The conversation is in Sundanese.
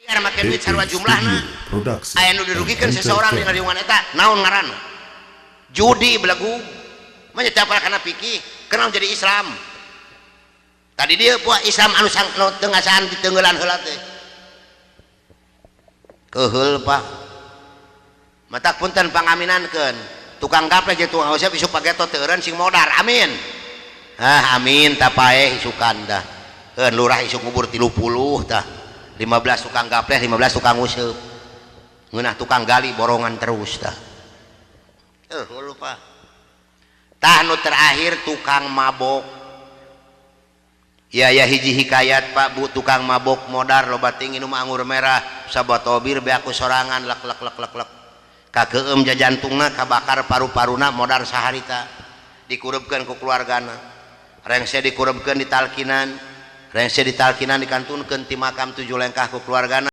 Karena makin duit sarua jumlahna aya nu dirugikeun seseorang dina lingkungan eta naon ngaranna judi belagu manya teu kana pikir kenal jadi Islam tadi dia puas Islam anu teu ngasaan diteunggelan heula teh keheul Pak matak punten pangaminankeun tukang gapleh jeung tukang ojek isu pageto teu eureun sing modar amin amin tapae isukan dah lurah isuk ngubur 30 tah 15 tukang gapleh 15 tukang useup ngeunah tukang gali borongan terus tah lupa tah nu terakhir tukang mabok ya hiji hikayat Pak Bu tukang mabok modar loba tinggi nu anggur merah sabotobir be aku sorangan lek kageum jajantungna kabakar paru-paruna modar saharita dikureupkeun ku keluargana rengse dikureupkeun di talkinan rengse ditalkinan dikantunkeun ti makam 7 lengkah ku keluargana